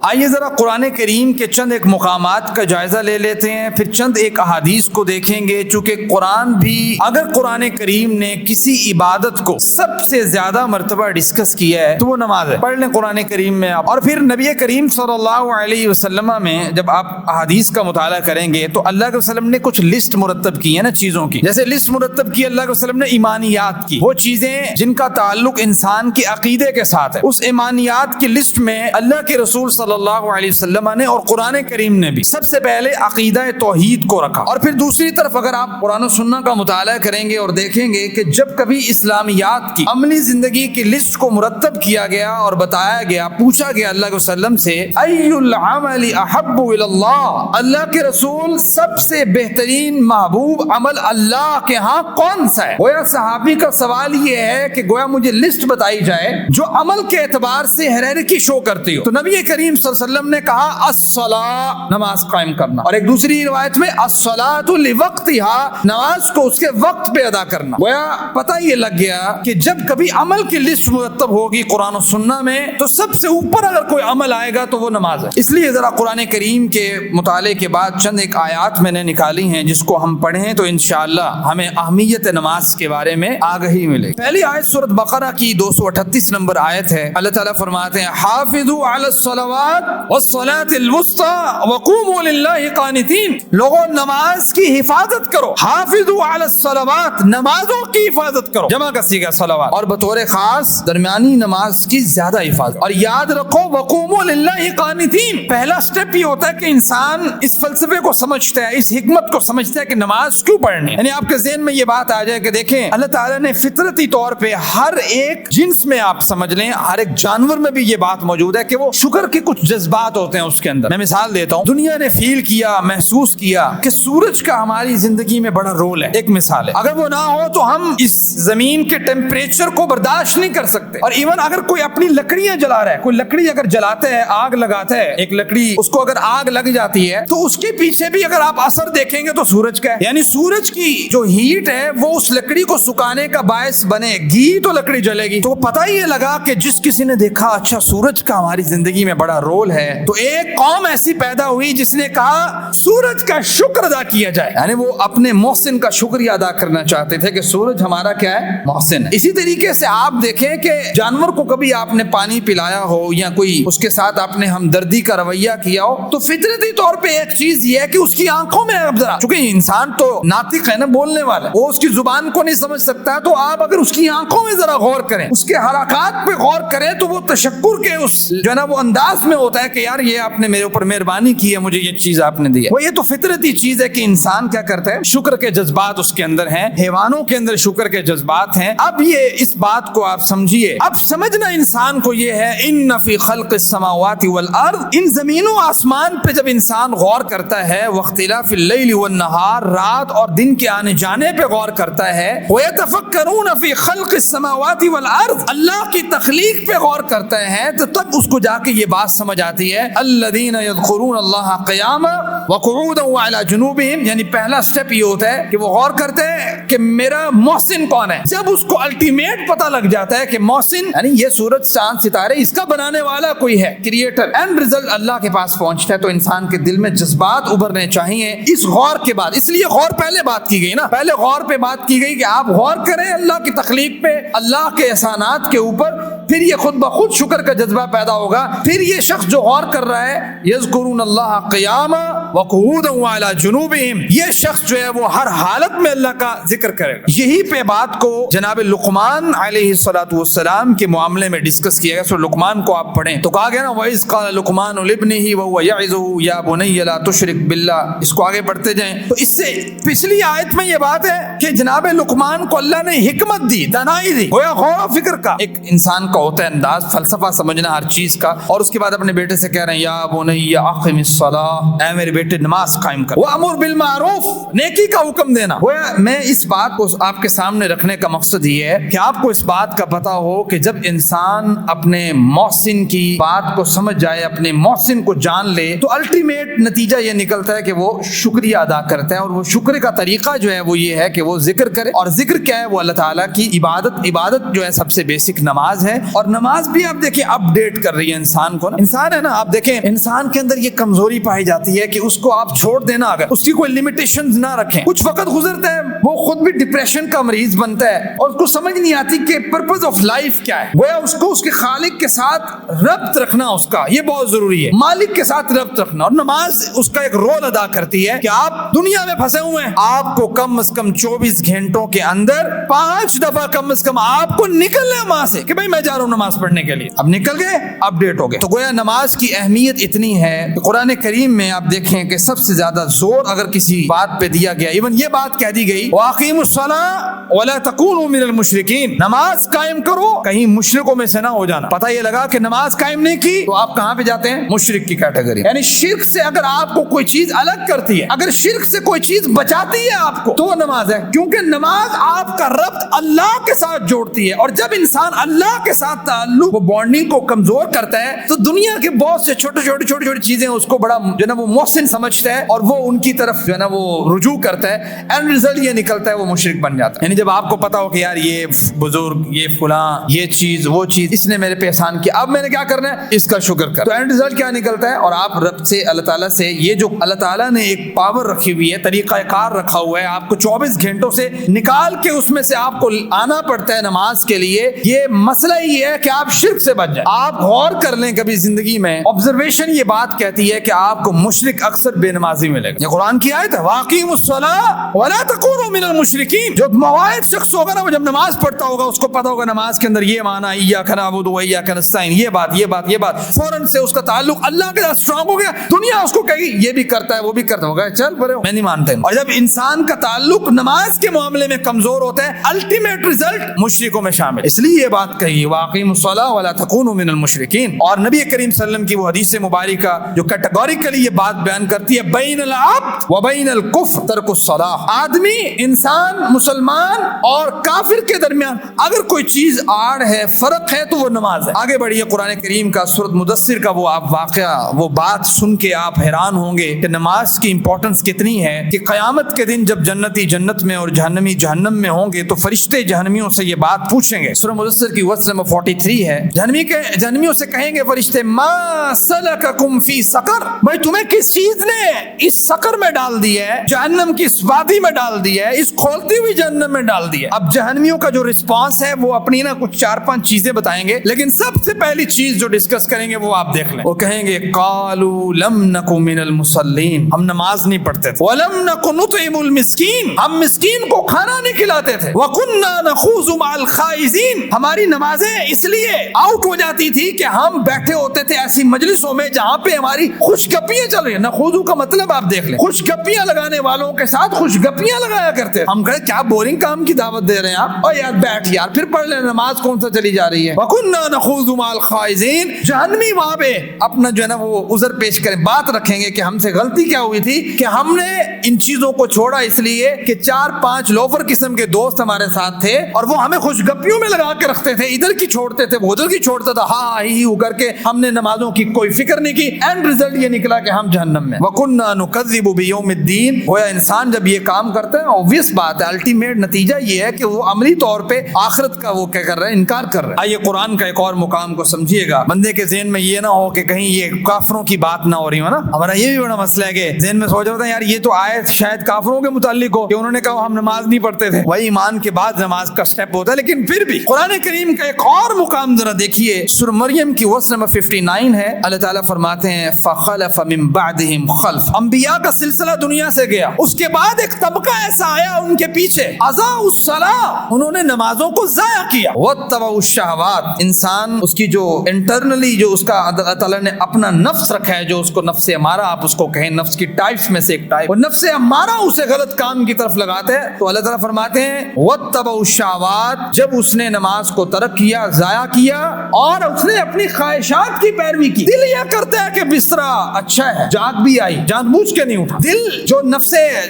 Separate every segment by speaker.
Speaker 1: آئیے ذرا قرآن کریم کے چند ایک مقامات کا جائزہ لے لیتے ہیں، پھر چند ایک احادیث کو دیکھیں گے۔ چونکہ قرآن بھی، اگر قرآن کریم نے کسی عبادت کو سب سے زیادہ مرتبہ ڈسکس کیا ہے تو وہ نماز ہے۔ پڑھ لیں قرآن کریم میں آپ، اور پھر نبی کریم صلی اللہ علیہ وسلم میں جب آپ احادیث کا مطالعہ کریں گے تو اللہ کے وسلم نے کچھ لسٹ مرتب کی ہے نا چیزوں کی، جیسے لسٹ مرتب کی اللہ کے وسلم نے ایمانیات کی، وہ چیزیں جن کا تعلق انسان کے عقیدے کے ساتھ ہے، اس ایمانیات کی لسٹ میں اللہ کے رسول صلی اللہ علیہ وسلم نے اور قرآن کریم نے بھی سب سے پہلے عقیدہ توحید کو رکھا۔ اور پھر دوسری طرف اگر آپ قرآن و سنت کا مطالعہ کریں گے اور دیکھیں گے کہ جب کبھی اسلامیات کی عملی زندگی کی لسٹ کو مرتب کیا گیا اور بتایا گیا، پوچھا گیا اللہ کے وسلم سے ای العمل احب الی اللہ، اللہ کے رسول سب سے بہترین محبوب عمل اللہ کے ہاں کون سا ہے؟ گویا صحابی کا سوال یہ ہے کہ گویا مجھے لسٹ بتائی جائے جو عمل کے اعتبار سے ہیرارکی شو کرتی ہو۔ تو نبی کریم صلی اللہ علیہ وسلم نے کہا الصلاۃ، نماز قائم کرنا، اور ایک دوسری روایت میں الصلاۃ لوقتها، نماز کو اس کے وقت پہ ادا کرنا۔ گویا پتہ یہ لگ گیا کہ جب کبھی عمل کی لسٹ مرتب ہوگی قرآن و سنت میں تو سب سے اوپر اگر کوئی عمل آئے گا تو وہ نماز ہے۔ اس لیے ذرا قرآن کریم کے مطالعے کے بعد چند ایک آیات میں نے نکالی ہیں جس کو ہم پڑھیں تو انشاءاللہ ہمیں اہمیت نماز کے بارے میں آگہی ملے۔ پہلی آیت سورۃ بقرہ کی 238 نمبر آیت ہے۔ اللہ تعالیٰ فرماتے ہیں حافظوا علی الصلوات والصلاة الوسطى وقوموا للہ قانتین، لوگوں نماز کی حفاظت کرو، حافظوا علی الصلوات، نمازوں کی حفاظت کرو، جمع کا صیغہ صلوات، اور بطور خاص درمیانی نماز کی زیادہ حفاظت، اور یاد رکھو وقوموا للہ قانتین۔ پہلا سٹیپ یہ ہوتا ہے کہ انسان اس فلسفے کو سمجھتا ہے، اس حکمت کو سمجھتا ہے کہ نماز کیوں پڑھنی ہے۔ یعنی آپ کے ذہن میں یہ بات آ جائے کہ دیکھیں اللہ تعالیٰ نے فطرتی طور پہ ہر ایک جنس میں، آپ سمجھ لیں ہر ایک جانور میں بھی یہ بات موجود ہے کہ وہ شکر کے کچھ جذبات ہوتے ہیں اس کے اندر۔ میں مثال دیتا ہوں، دنیا نے فیل کیا، محسوس کیا کہ سورج کا ہماری زندگی میں بڑا رول ہے۔ ایک مثال ہے، اگر وہ نہ ہو تو ہم اس زمین کے ٹیمپریچر کو برداشت نہیں کر سکتے۔ اور ایون اگر کوئی اپنی لکڑیاں جلا رہا ہے، کوئی لکڑی اگر جلاتا ہے، آگ لگاتا ہے، ایک لکڑی اس کو اگر آگ لگ جاتی ہے تو اس کے پیچھے بھی اگر آپ اثر دیکھیں گے تو سورج کا ہے، یعنی سورج کی جو ہیٹ ہے وہ اس لکڑی کو سکانے کا باعث بنے گی تو لکڑی جلے گی۔ تو پتہ یہ لگا کہ جس کسی نے دیکھا اچھا سورج کا ہماری زندگی میں بڑا رول ہے، تو ایک قوم ایسی پیدا ہوئی جس نے کہا سورج کا شکر ادا کیا جائے، یعنی وہ اپنے محسن کا شکریہ ادا کرنا چاہتے تھے کہ سورج ہمارا کیا ہے، محسن ہے۔ اسی طریقے سے آپ دیکھیں کہ جانور کو کبھی آپ نے پانی پلایا ہو یا کوئی اس کے ساتھ آپ نے ہمدردی کا رویہ کیا ہو تو فطرتی طور پہ ایک چیز یہ ہے کہ اس کی آنکھوں میں اب ذرا، چونکہ انسان تو ناطق ہے نا، بولنے والا، وہ اس کی زبان کو نہیں سمجھ سکتا، تو آپ اگر اس کی آنکھوں میں ذرا غور کریں، اس کے حرکات پہ غور کریں تو وہ تشکر کے اس جو ہے نا وہ انداز میں ہوتا ہے کہ یار یہ آپ نے میرے اوپر مہربانی کی ہے، مجھے یہ چیز آپ نے دی ہے۔ وہ یہ تو فطرتی چیز ہے کہ انسان کیا کرتا ہے، شکر کے جذبات اس کے اندر ہیں، حیوانوں کے اندر شکر کے جذبات ہیں۔ اب یہ اس بات کو آپ سمجھیے، اب سمجھنا انسان کو یہ ہے ان فی خلق السماوات والارض، ان زمینوں آسمان پہ جب انسان غور کرتا ہے، واختلاف اللیل والنہار، رات اور دن کے آنے جانے پہ غور کرتا ہے، ویتفکرون فی خلق السماوات والارض، اللہ کی تخلیق پہ غور کرتا ہے، تو تب اس کو جا کے یہ بات سمجھ آتی ہے الذین یذکرون اللہ قیاما وقعودا وعلی جنوبہم، یعنی پہلا سٹیپ یہ ہوتا ہے کہ وہ غور کرتے ہیں کہ میرا محسن کون ہے۔ جب اس کو الٹیمیٹ پتہ لگ جاتا ہے کہ محسن یعنی یہ سورج چاند ستارے اس کا بنانے والا کوئی ہے، کریٹر، اینڈ رزلٹ اللہ کے پاس پہنچتا ہے، تو انسان کے دل میں جذبات ابھرنے چاہیے اس غور کے بعد۔ اس لیے غور پہلے بات کی گئی نا، پہلے غور پہ بات کی گئی کہ آپ غور کریں اللہ کی تخلیق پہ، اللہ کے احسانات کے اوپر، پھر یہ خود بخود شکر کا جذبہ پیدا ہوگا۔ پھر یہ شخص جو غور کر رہا ہے یذکرون اللہ قیاما وقعودا وعلی جنوبہم، یہ شخص جو ہے وہ ہر حالت میں اللہ کا ذکر کرے گا۔ یہی پہ بات کو جناب لقمان علیہ الصلوۃ والسلام کے معاملے میں ڈسکس کیا گیا۔ سورہ لقمان کو آپ پڑھیں تو کہا گیا نا وَإِذْ قَالَ لُقْمَانُ لِابْنِهِ وَهُوَ يَعِظُهُ يَا بُنَيَّ لَا تُشْرِكْ بِاللَّهِ، اس کو آگے پڑھتے جائیں تو اس سے پچھلی آیت میں یہ بات ہے کہ جناب لقمان کو اللہ نے حکمت دی، دانائی دی، گویا غور و فکر کا ایک انسان کا ہوتا ہے انداز، فلسفہ سمجھنا ہر چیز کا، اور اس کے بعد اپنے بیٹے سے کہہ رہے ہیں یا بنی اقم الصلاۃ، اے میرے بیٹے بیٹے نماز قائم کر، وَأْمُرْ بِالْمَعْرُوفِ نیکی کا حکم دینا۔ میں اس بات کو آپ کے سامنے رکھنے کا مقصد یہ ہے کہ آپ کو اس بات کا پتہ ہو کہ جب انسان اپنے محسن کی بات کو سمجھ جائے، اپنے محسن کو جان لے، تو الٹیمیٹ نتیجہ یہ نکلتا ہے کہ وہ شکریہ ادا کرتا ہے، اور وہ شکر کا طریقہ جو ہے وہ یہ ہے کہ وہ ذکر کرے۔ اور ذکر کیا ہے؟ وہ اللہ تعالیٰ کی عبادت جو ہے سب سے بیسک نماز ہے۔ اور نماز بھی آپ دیکھیں اپ ڈیٹ کر رہی ہے انسان کو، انسان ہے نا، آپ دیکھیں انسان کے اندر یہ کمزوری پائی جاتی ہے کہ اس کو آپ چھوڑ دینا، اگر اس کی کوئی لمیٹیشنز نہ رکھیں، کچھ وقت گزرتا ہے وہ خود بھی ڈپریشن کا مریض بنتا ہے، اور اس کو سمجھ نہیں آتی کہ پرپز آف لائف کیا ہے۔ گویا اس کو اس کے خالق کے ساتھ ربط رکھنا، اس کا یہ بہت ضروری ہے، مالک کے ساتھ ربط رکھنا۔ اور نماز اس کا ایک رول ادا کرتی ہے کہ آپ دنیا میں پھنسے ہوئے ہیں، آپ کو کم از کم 24 گھنٹوں کے اندر 5 دفعہ کم از کم آپ کو نکلنا ہے وہاں سے کہ بھائی میں جا رہا ہوں نماز پڑھنے کے لیے۔ اب نکل گئے، اپ ڈیٹ ہو گئے۔ تو گویا نماز کی اہمیت اتنی ہے کہ قرآن کریم میں آپ دیکھیں کہ سب سے زیادہ زور اگر کسی بات پہ دیا گیا، ایون یہ بات کہہ دی گئی وَأَقِيمُوا الصَّلَاةَ وَلَا تَكُونُوا مِنَ الْمُشْرِكِينَ، نماز قائم کرو، کہیں مشرکوں میں سے نہ ہو جانا۔ پتہ یہ لگا کہ نماز قائم نہیں کی تو آپ کہاں پہ جاتے ہیں؟ مشرک کی کیٹیگری۔ یعنی شرک سے اگر آپ کو کوئی چیز الگ کرتی ہے، اگر شرک سے کوئی چیز بچاتی ہے آپ کو، تو وہ نماز ہے، کیونکہ نماز آپ کا ربط اللہ کے ساتھ جوڑتی ہے، اور جب انسان اللہ کے ساتھ تعلق وہ بانڈنگ کو کمزور کرتا ہے تو دنیا کے بہت سے چھوٹی چیزیں اس کو بڑا جو نا وہ محسن سمجھتا ہے، اور وہ ان کی طرف جو ہے نا وہ رجوع کرتا ہے، اینڈ رزلٹ یہ نکلتا ہے وہ مشرک بن جاتا ہے۔ یعنی جب آپ کو پتا ہو کہ یار یہ بزرگ، یہ فلاں، یہ چیز، وہ چیز، اس نے میرے پہ احسان کیا، اب میں نے کیا کرنا ہے؟ اس کا شکر کر، تو اینڈ رزلٹ کیا نکلتا ہے؟ اور آپ رب سے، اللہ تعالیٰ سے، یہ جو اللہ تعالیٰ نے ایک پاور رکھی ہوئی ہے، طریقہ کار رکھا ہوا ہے، آپ کو 24 گھنٹوں سے نکال کے اس میں سے آپ کو آنا پڑتا ہے نماز کے لیے۔ یہ مسئلہ یہ ہے کہ آپ شرک سے بچ جائیں۔ آپ غور کر لیں کبھی زندگی میں، آبزرویشن یہ بات کہتی ہے کہ آپ کو مشرک اکثر بے نمازی ملے گا۔ یہ قرآن کی آیت ہے، وَأَقِيمُوا الصَّلَاةَ وَلَا تَكُونُوا مِنَ الْمُشْرِكِينَ۔ جو مواعظ شخص ہوگا نا، وہ جب نماز پڑھتا ہوگا اس کو پتا ہوگا نماز کے اندر یہ معنی إِيَّاكَ نَعْبُدُ وَإِيَّاكَ نَسْتَعِينُ، یہ بات فوراً سے اس کا تعلق اللہ کے ساتھ اسٹرانگ ہو گیا۔ دنیا اس کو کہے گی یہ بھی کرتا ہے، وہ بھی کرتا ہوگا، چل بڑے میں نہیں مانتے۔ اور جب انسان کا تعلق نماز کے معاملے میں کمزور ہوتا ہے، الٹیمیٹ ریزلٹ مشرکوں میں شامل۔ اس لیے یہ بات کہی وَأَقِيمُوا الصَّلَاةَ وَلَا تَكُونُوا مِنَ الْمُشْرِكِينَ۔ اور نبی کریم صلی اللہ علیہ وسلم کی وہ حدیث مبارکہ جو کیٹیگوریکلی یہ بات بیان کرتی ہے، بین العبد و بین الکفر ترک الصلاۃ، آدمی، انسان، مسلمان اور کافر کے درمیان اگر کوئی چیز آڑ ہے، فرق ہے، تو وہ نماز ہے۔ آگے بڑھیے، قرآن کریم کا سورۃ مدثر کا وہ آپ واقعہ، وہ بات سن کے آپ حیران ہوں گے کہ نماز کی امپورٹنس کتنی ہے، کہ قیامت کے دن جب جنتی جنت میں اور جہنمی جہنم میں ہوں گے تو فرشتے جہنمیوں سے یہ بات پوچھیں گے۔ سورۃ مدثر کی ورس نمبر 43 ہے، جہنمیوں سے کہیں گے فرشتے، ما سلککم فی سقر، بھائی تمہیں کس چیز نے اس سقر میں ڈال دیا ہے، جہنم کی اس وادی میں ڈال دیا ہے، اس کھولتی ہوئی جہنم میں ڈال دیا ہے۔ اب جہنمیوں کا جو رسپانس ہے وہ اپنی نا کچھ 4-5 چیزیں بتائیں گے، لیکن سب سے پہلی چیز جو ڈسکس کریں گے وہ آپ دیکھ لیں، وہ کہیں گے قالوا لم نک من المصلین، ہم نماز نہیں پڑھتے تھے، ولم نک نطعم المسکین، ہم مسکین کو کھانا نہیں کھلاتے تھے، وکنا نخوض مع الخائضین، ہماری نمازیں اس لیے آؤٹ ہو جاتی تھی کہ ہم بیٹھے ہوتے تھے ایسی مجلسوں میں جہاں پہ ہماری خوش گپیاں چل رہی ہیں۔ نخوضو کا مطلب آپ دیکھ لیں، خوش گپیاں لگانے والوں کے ساتھ خوش گپیاں لگایا کرتے، ہم کہے کیا بورنگ کام کی دعوت دے رہے ہیں آپ، اور یار بیٹھ یار پھر پڑھ لیں، نماز کون سا چلی جا رہی ہے۔ وکنا نخوض مع الخائضین، جہنمی وہاں پہ اپنا جو ہے نا وہ عذر پیش کریں، بات رکھیں گے کہ ہم سے غلطی کیا ہوئی تھی کہ ہم نے ان چیزوں کو چھوڑا اس لیے کہ 4-5 لوفر قسم کے دوست ہمارے ساتھ تھے اور وہ ہمیں خوش گپیوں میں لگا کے رکھتے تھے، ادھر کی چھوڑتے تھے، وہ ادھر کی چھوڑتا تھا، ہاں ہی کر کے ہم نے نمازوں کی کوئی فکر نہیں کی، اینڈ رزلٹ یہ نکلا کہ ہم جہنم میں۔ وَكُنَّا نُكَذِّبُ بِيَوْمِ الدِّينِ، گویا انسان جب یہ کام کرتا ہے، obvious بات ہے، الٹیمیٹ نتیجہ یہ ہے کہ وہ عملی طور پہ آخرت کا وہ کیا کر رہا ہے، انکار کر رہا ہے۔ آئیے قرآن کا ایک اور مقام کو سمجھیے گا، بندے کے ذہن میں یہ نہ ہو کہ کہیں یہ کافروں کی بات نہ ہو رہی ہو نا، ہمارا یہ بھی بڑا مسئلہ ہے کہ ذہن میں سوچ رہا تھا یار یہ تو آیت شاید کافروں کے متعلق ہو کہ انہوں نے کہا ہم نماز نہیں پڑھتے تھے، وہی ایمان کے بعد نماز کا سٹیپ ہوتا ہے، لیکن پھر بھی قرآن کریم کا ایک اور مقام ذرا دیکھیے، سورہ مریم کی ورس نمبر 59 ہے، اللہ تعالیٰ فرماتے ہیں فَخَلَفَ مِن بَعْدِهِمْ خَلْفٌ، انبیاء کا سلسلہ دنیا سے گیا، اس کے بعد ایک طبقہ ایسا آیا ان کے پیچھے، اضاعوا الصلاۃ، انہوں نے نمازوں کو ضائع کیا، واتبعوا الشہوات، انسان اس کی جو انٹرنلی جو اس کا اللہ تعالیٰ نے اپنا نفس رکھا ہے، جو اس کو نفس امارہ آپ اس کو کہیں، نفس کی ٹائپس میں سے ایک ٹائپ، وہ نفس امارہ اسے غلط کام کی طرف لگاتے ہیں، تو اللہ تعالیٰ فرماتے ہیں واتبعوا الشہوات، جب اس نے نماز کو ترک کیا، ضائع کیا، اور اس نے اپنی خواہشات کی پیروی کی، دل یہ کرتا ہے کہ بستر اچھا ہے، جاگ خرابی آئی جان بوجھ کے نہیں اٹھا. دل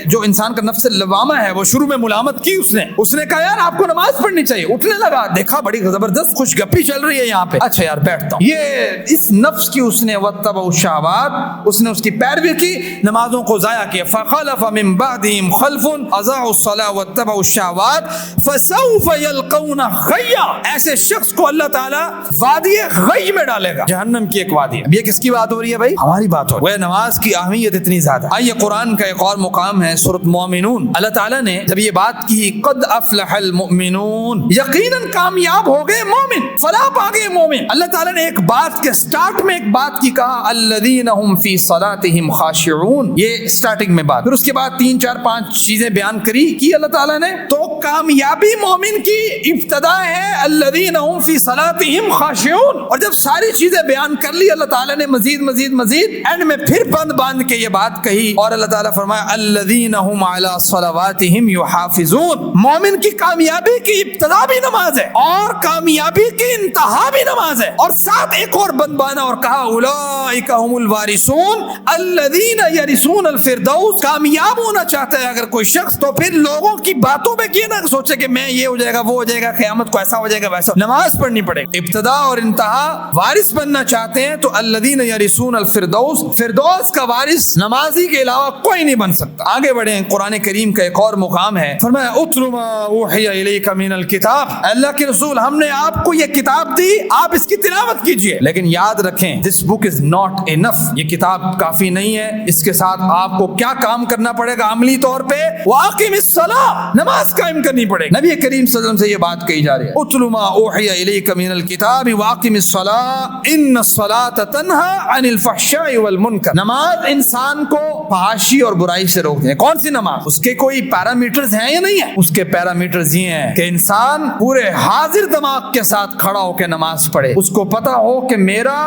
Speaker 1: جو انسان کا نفس لوامہ ہے وہ شروع میں ملامت کی, اس نے کہا یار آپ کو نماز پڑھنی چاہیے. اٹھنے لگا, دیکھا بڑی زبردست خوش گپی چل رہی ہے یہاں پہ, اچھا یار بیٹھتا ہوں. یہ اس نفس کی اس نے واتبعوا الشہوات, اس نے اس کی پیروی کی, نمازوں کو ضائع کیا. فخلف من بعدهم خلف اضاعوا الصلاة واتبعوا الشہوات فسوف يلقون غیا. ایسے شخص کو اللہ تعالیٰ وادی غی میں ڈالے گا, جہنم کی ایک وادی ہے. اب یہ کس کی بات ہو رہی ہے بھائی؟ ہماری بات ہو رہی ہے. نماز کی اہمیت اتنی زیادہ. آئیے قرآن کا ایک اور مقام ہے سورۃ مومنون. اللہ تعالیٰ نے جب یہ بات کی قد افلح المؤمنون, یقیناً کامیاب ہو گئے مومن, فلاح پا گئے مومن. اللہ تعالیٰ نے ایک بات کے سٹارٹ میں ایک بات کی, کہا الذین هم فی صلاتهم خاشعون. یہ سٹارٹنگ میں بات, پھر اس کے بعد 3 4 5 چیزیں بیان کی اللہ تعالیٰ نے. تو کامیابی مومن کی ابتدا ہے الذین هم فی صلاتهم خاشعون. اور جب ساری چیزیں بیان کر لی اللہ تعالیٰ نے مزید اینڈ میں پھر باندھ کے یہ بات کہی, اور اللہ تعالیٰ فرمایا الذین هم علی صلواتهم یحافظون. مومن کی کامیابی کی ابتدا بھی نماز ہے اور کامیابی کی انتہا بھی نماز ہے. اور ساتھ ایک اور بند بانا اور کہا اولئک هم الوارثون الذین یرثون الفردوس. کامیاب ہونا چاہتا ہے اگر کوئی شخص تو پھر لوگوں کی باتوں میں کیا نہ سوچے کہ میں یہ ہو جائے گا وہ ہو جائے گا, قیامت کو ایسا ہو جائے گا ویسا. نماز پڑھنی پڑے گی. ابتدا اور انتہا وارث بننا چاہتے ہیں تو الذین یرثون الفردوس, فردوس کا وارث نمازی کے علاوہ کوئی نہیں بن سکتا. آگے بڑھیں, قرآن کریم کا ایک اور مقام ہے, فرمایا اتل ما اوحی الیک من الکتاب. اللہ کے رسول ہم نے آپ کو یہ کتاب دی, آپ اس کی تلاوت کیجئے, لیکن یاد رکھیں this book is not enough. یہ کتاب کافی نہیں ہے, اس کے ساتھ آپ کو کیا کام کرنا پڑے گا عملی طور پہ؟ واقم الصلاۃ, نماز قائم کرنی پڑے گی. نبی کریم صلی اللہ علیہ وسلم سے یہ بات کہی جا رہی ہے, اتل ما اوحی الیک من الکتاب واقم الصلاۃ ان الصلاۃ تنہی عن الفحشاء والمنکر. نماز انسان کو فحاشی اور برائی سے روکتی ہے. کون سی نماز؟ اس کے کوئی پیرامیٹرز ہیں یا نہیں ہے؟ اس کے پیرامیٹرز یہ ہیں کہ انسان پورے حاضر دماغ کے ساتھ کھڑا ہو کے نماز پڑھے, اس کو پتا ہو کہ میرا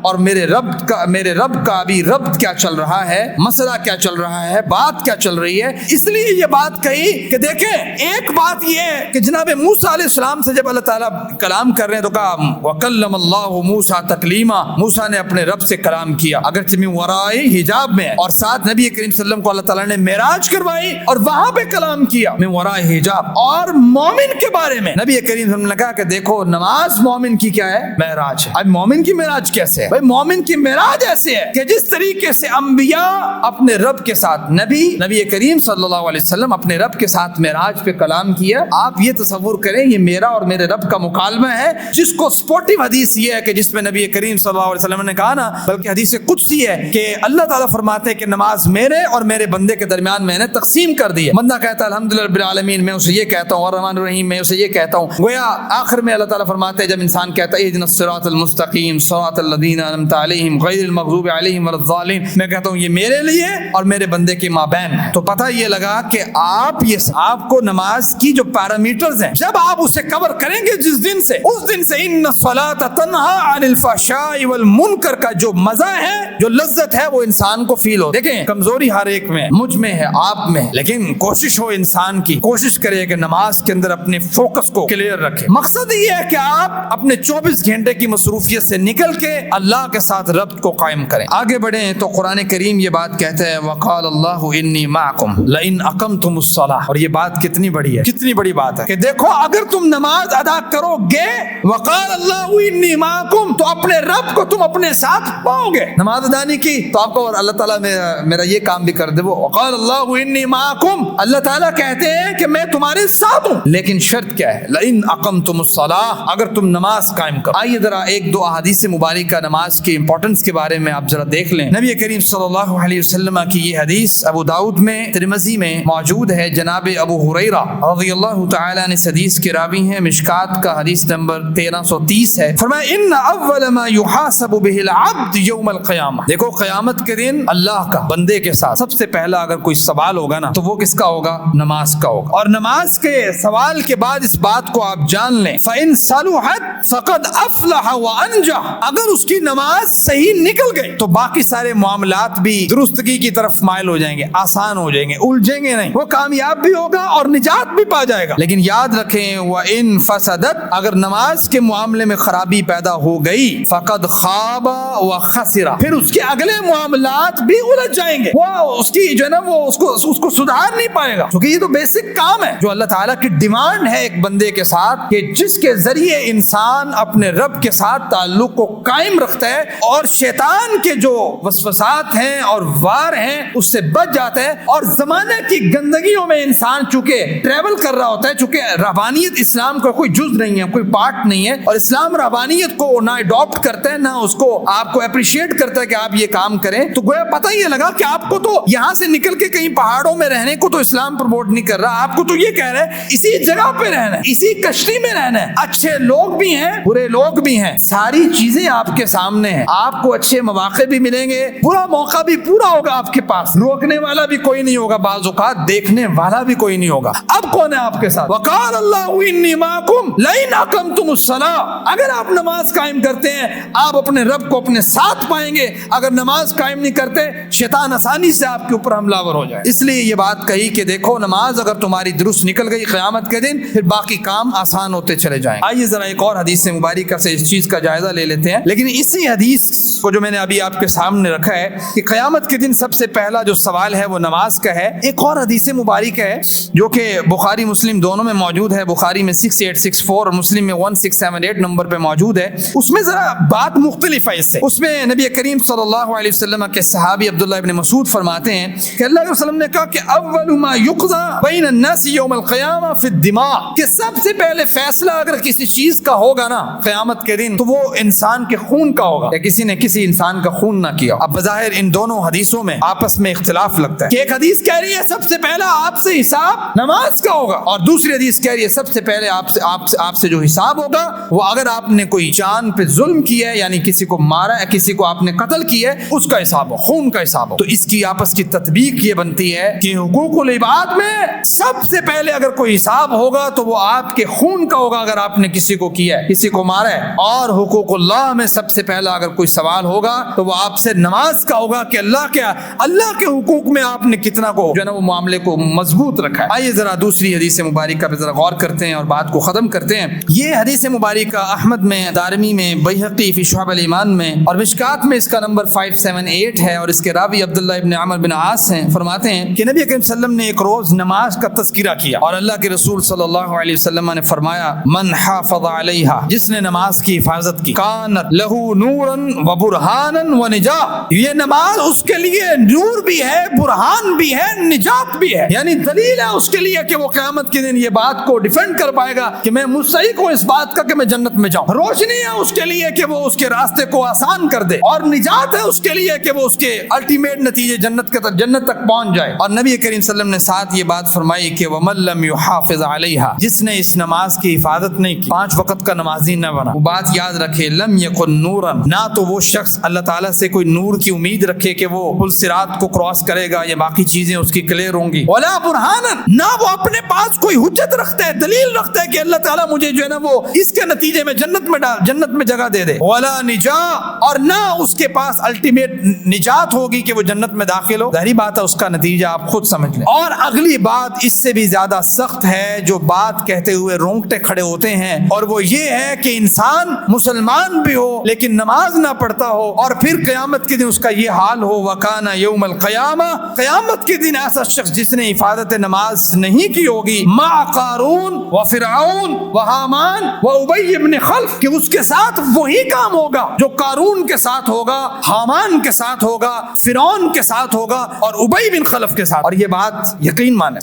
Speaker 1: اور میرے رب کا ابھی ربط کیا چل رہا ہے, مسئلہ کیا چل رہا ہے, بات کیا چل رہی ہے. اس لیے یہ بات کہی کہ دیکھیں, ایک بات یہ ہے کہ جناب موسیٰ علیہ السلام سے جب اللہ تعالیٰ کلام کر رہے ہیں تو کہا وَكَلَّمَ اللَّهُ مُوسَىٰ تَكْلِيمًا, موسیٰ نے اپنے رب سے کلام کیا اگرچہ من ورائی حجاب میں, اور ساتھ نبی کریم صلی اللہ علیہ وسلم کو اللہ تعالیٰ نے معراج کروائی اور وہاں پہ کلام کیا من ورائی حجاب. اور مومن کے بارے میں نبی کریم صلی اللہ علیہ وسلم نے کہا کہ دیکھو نماز مومن کی کیا ہے؟ معراج ہے. اب مومن کی معراج کیسے ہے بھائی؟ مومن کی معراج ایسے ہے کہ جس طریقے سے انبیاء اپنے رب کے ساتھ, نبی کریم صلی اللہ علیہ وسلم اپنے رب کے ساتھ معراج پہ کلام کیا. آپ یہ تصور کریں یہ میرا اور میرے رب کا مکالمہ ہے, جس کو سپورٹیو حدیث یہ ہے کہ جس میں نبی کریم صلی اللہ علیہ وسلم نے کہا نا, بلکہ حدیث قدسی ہے کہ اللہ تعالیٰ فرماتے ہیں کہ نماز میرے اور میرے بندے کے درمیان میں نے تقسیم کر دی ہے. بندہ کہتا ہے الحمدللہ رب العالمین, میں اسے یہ کہتا ہوں, الرحمن الرحیم میں اسے یہ کہتا ہوں. گویا آخر میں اللہ تعالیٰ فرماتے ہیں جب انسان کہتا ہے اہدنا الصراط المستقیم صراط الذین انعمت علیہم غیر المغضوب علیہم ولا الضالین, میں کہتا ہوں یہ میرے لیے اور میرے بندے کے مابین ہے. تو پتہ یہ لگا کہ آپ کو نماز کی جو پیرامیٹرز ہیں جب آپ اسے کور کریں گے جس دن سے, اس دن سے ان الصلاۃ تنہی عن الفحشاء والمنکر کا جو مزہ ہے, جو لذت ہے, وہ انسان کو فیل ہو. دیکھیں کمزوری ہر ایک میں, مجھ میں ہے, آپ میں, لیکن کوشش ہو انسان کی, کوشش کرے کہ نماز کے اندر اپنے فوکس کو کلیئر رکھے. مقصد یہ ہے کہ آپ اپنے 24 گھنٹے کی مصروفیت سے نکل کے اللہ کے ساتھ ربط کو قائم کریں. آگے بڑھیں تو قرآن کریم یہ بات کہتا ہے وقال اللہ انی معکم لئن اقمتم الصلاۃ. اور یہ بات کتنی بڑی ہے, کتنی بڑی بات ہے کہ دیکھو اگر تم نماز ادا کرو گے, وقال اللہ انی معکم, تو اپنے رب کو تم اپنے ساتھ پاؤ گے. نماز ادا نہیں کی تو آپ کو اور اللہ تعالیٰ میرا یہ کام بھی کر دے. وہ وقال اللہ انی معکم, اللہ تعالیٰ کہتے ہیں کہ میں تمہارے ساتھ ہوں, لیکن شرط کیا ہے؟ لئن اقمتم الصلاۃ, اگر تم نماز قائم کرو. آئیے ذرا ایک دو احادیث مبارکہ نماز کی امپورٹنس کے بارے میں آپ ذرا دیکھ لیں. نبی کریم صلی اللہ علیہ وسلم کی یہ حدیث ابو داؤد میں, ترمذی میں موجود ہے. جناب ابو ہریرہ رضی اللہ تعالی عنہ اس حدیث کے راوی ہیں, مشکات کا حدیث نمبر 1330 ہے. فرمایا ان اول ما يحاسب به العبد يوم القیامہ. دیکھو قیامت کے دن اللہ کا بندے کے ساتھ سب سے پہلا اگر کوئی سوال ہوگا نا تو وہ کس کا ہوگا؟ نماز کا ہوگا. اور نماز کے سوال کے بعد اس بات کو آپ جان لیں فإن صلحت فقد افلح وانجح, اگر اس کی نماز صحیح نکل گئی تو باقی سارے معاملات بھی درستگی کی طرف مائل ہو جائیں گے, آسان ہو جائیں گے, الجھیں گے نہیں, وہ کامیاب بھی ہوگا اور نجات نجات بھی پا جائے گا. لیکن یاد رکھیں وَإِن فَسَدَتْ اگر نماز کے معاملے میں خرابی پیدا ہو گئی فَقَدْ خَابَ وَخَسِرَ پھر اس کے اگلے معاملات بھی الجھ جائیں گے. وہ اس کی جو ہے نا وہ اس کو سدھار نہیں پائے گا, کیونکہ یہ تو بیسک کام ہے جو اللہ تعالیٰ کی ڈیمانڈ ہے ایک بندے کے ساتھ کہ جس کے ذریعے انسان اپنے رب کے ساتھ تعلق کو قائم رکھتا ہے اور شیطان کے جو وسوسات ہیں اور وار ہیں اس سے بچ جاتا ہے. اور زمانے کی گندگیوں میں انسان چونکہ ٹریول کر رہا ہوتا ہے, چونکہ رہبانیت اسلام کا کوئی جز نہیں ہے, کوئی پارٹ نہیں ہے, اور اسلام رہبانیت کو نہ اڈاپٹ کرتا ہے نہ اس کو آپ کو اپریشیٹ کرتا ہے کہ آپ یہ کام کریں, تو گویا پتہ ہی لگا کہ آپ کو تو یہاں سے نکل کے کہیں پہاڑوں میں رہنے کو تو اسلام پروموٹ نہیں کر رہا, آپ کو تو یہ کہہ رہا ہے اسی جگہ پہ رہنا ہے, اسی کشتی میں رہنا ہے. اچھے لوگ بھی ہیں برے لوگ بھی ہیں, ساری چیزیں آپ کے سامنے ہیں, آپ کو اچھے مواقع بھی ملیں گے, برا موقع بھی پورا ہوگا آپ کے پاس, روکنے والا بھی کوئی نہیں ہوگا, بعض اوقات دیکھنے والا بھی کوئی نہیں ہوگا. اب کون ہے آپ کے ساتھ؟ وقال اللہ انی معکم لئن اقمتم الصلاۃ اگر آپ نماز قائم کرتے ہیں آپ اپنے رب کو اپنے ساتھ پائیں گے, اگر نماز قائم نہیں کرتے شیطان آسانی سے آپ کے اوپر حملہ ور ہو جائے. اس لیے یہ بات کہی کہ دیکھو نماز اگر تمہاری درست نکل گئی قیامت کے دن پھر باقی کام آسان ہوتے چلے جائیں. آئیے ذرا ایک اور حدیث مبارکہ سے اس چیز کا جائزہ لے لیتے ہیں, لیکن اسی حدیث کو جو میں نے ابھی آپ کے سامنے رکھا ہے کہ قیامت کے دن سب سے پہلا جو سوال ہے وہ نماز کا ہے. ایک اور حدیث مبارکہ ہے جو کہ بخاری مسلم دونوں میں موجود ہے, بخاری میں 6864 اور مسلم میں 1678 نمبر پہ موجود ہے. اس میں ذرا بات مختلف ہے اس سے. اس میں نبی کریم صلی اللہ علیہ وسلم کے صحابی عبداللہ ابن مسعود فرماتے ہیں کہ اللہ کے وسلم نے کہا کہ اول ما یقضى بین الناس یوم القیامہ فی الدماء, کہ سب سے پہلے فیصلہ اگر کسی چیز کا ہوگا نا قیامت کے دن تو وہ انسان کے خون کا ہوگا, یا کسی نے کسی انسان کا خون نہ کیا. اب بظاہر ان دونوں حدیثوں میں آپس میں اختلاف لگتا ہے کہ ایک حدیث کہہ رہی ہے سب سے پہلا آپ سے حساب نماز کا ہوگا, اور دوسری حدیث کہہ رہی ہے سب سے پہلے آپ سے جو حساب ہوگا وہ اگر آپ نے کوئی جان پہ ظلم کیا ہے, یعنی کسی کو مارا ہے, کسی کو آپ نے قتل کیا ہے, اس کا حساب ہو, خون کا حساب ہو. تو اس کی آپس کی تطبیق یہ بنتی ہے کہ حقوق العباد میں سب سے پہلے اگر کوئی حساب ہوگا تو وہ آپ کے خون کا ہوگا اگر آپ نے کسی کو کیا ہے, کسی کو مارا ہے, اور حقوق اللہ میں سب سے پہلا اگر کوئی سوال ہوگا تو وہ آپ سے نماز کا ہوگا کہ اللہ کے حقوق میں آپ نے کتنا کو جو ہے نا وہ معاملے کو مضبوط رکھا ہے. آئیے ذرا دوسری حدیث مبارکہ پہ ذرا غور کرتے ہیں اور بات کو ختم کرتے ہیں. یہ حدیث مبارکہ احمد میں, دارمی میں, بیہقی فی شعب الایمان میں اور مشکات میں اس کا نمبر 578 ہے, اور اس کے راوی عبداللہ ابن عمر بن عاص ہیں. فرماتے ہیں کہ نبی کریم صلی اللہ علیہ وسلم نے ایک روز نماز کا تذکرہ کیا اور اللہ کے رسول صلی اللہ علیہ وسلم نے فرمایا من حافظ علیہا, جس نے نماز کی حفاظت کی, کانت لہ نورا و برہانا و نجات, یہ نماز اس کے لیے نور بھی ہے, برہان بھی ہے, نجات بھی ہے, یعنی دلیل ہے اس کے لیے کہ وہ قیامت کے دن یہ بات کو ڈیفینڈ کر پائے گا کہ میں مستحق ہوں اس بات کا کہ میں جنت میں جاؤں, روشنی ہے اس کے لیے کہ وہ اس کے راستے کو آسان کر دے, اور نجات ہے اس کے لیے کہ وہ اس کے الٹیمیٹ نتیجے جنت تک پہنچ جائے. اور نبی کریم صلی اللہ علیہ وسلم نے ساتھ یہ بات فرمائی کہ وَمَن لَّمْ يُحَافِظْ عَلَيْهَا, جس نے اس نماز کی حفاظت نہیں کی, 5 وقت کا نمازی نہ بنا. وہ بات یاد رکھے لم یکن نورا, نہ تو وہ شخص اللہ تعالیٰ سے کوئی نور کی امید رکھے کہ وہ پل صراط کو کراس کرے گا یا باقی چیزیں اس کی کلیئر ہوں گی, ولا برہانا, نہ وہ اپنے پاس کوئی حجت رکھتا ہے, دلیل رکھتا ہے کہ اللہ تعالیٰ مجھے جو ہے نا وہ اس کے نتیجے میں جنت میں جگہ دے دے, ولا نجا, اور نہ اس کے پاس الٹیمیٹ نجات ہوگی کہ وہ جنت میں داخل ہو. ظاہری بات ہے اس کا نتیجہ آپ خود سمجھ لیں. اور اگلی بات اس سے بھی زیادہ سخت ہے جو بات کہتے ہوئے رونگٹے کھڑے ہوتے ہیں, اور وہ یہ ہے کہ انسان مسلمان بھی ہو لیکن نماز نہ پڑھتا ہو, اور پھر قیامت کے دن اس کا یہ حال ہو وکانا یوم القیامہ, قیامت کے دن ایسا شخص جس نے حفاظت نماز نہیں کی ہوگی مع قارون و فرعون و حامان و ابی بن خلف, کہ اس کے ساتھ وہی کام ہوگا جو قارون کے ساتھ ہوگا, حامان کے ساتھ ہوگا, فرعون کے ساتھ ہوگا اور ابی بن خلف کے ساتھ. اور یہ بات یقین مانے,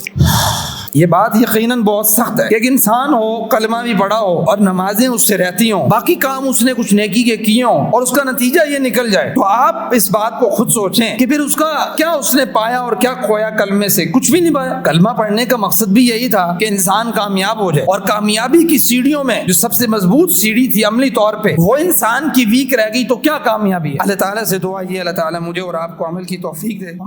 Speaker 1: یہ بات یقیناً بہت سخت ہے کہ ایک انسان ہو, کلمہ بھی پڑھا ہو اور نمازیں اس سے رہتی ہوں, باقی کام اس نے کچھ نیکی کے کیے ہوں, اور اس کا نتیجہ یہ نکل جائے, تو آپ اس بات کو خود سوچیں کہ پھر اس کا کیا اس نے پایا اور کیا کھویا. کلمے سے کچھ بھی نہیں پایا. کلمہ پڑھنے کا مقصد بھی یہی تھا کہ انسان کامیاب ہو جائے, اور کامیابی کی سیڑھیوں میں جو سب سے مضبوط سیڑھی تھی عملی طور پہ وہ انسان کی ویک رہ گئی, تو کیا کامیابی ہے. اللہ تعالیٰ سے دعا یہ اللہ تعالیٰ مجھے اور آپ کو عمل کی توفیق دے.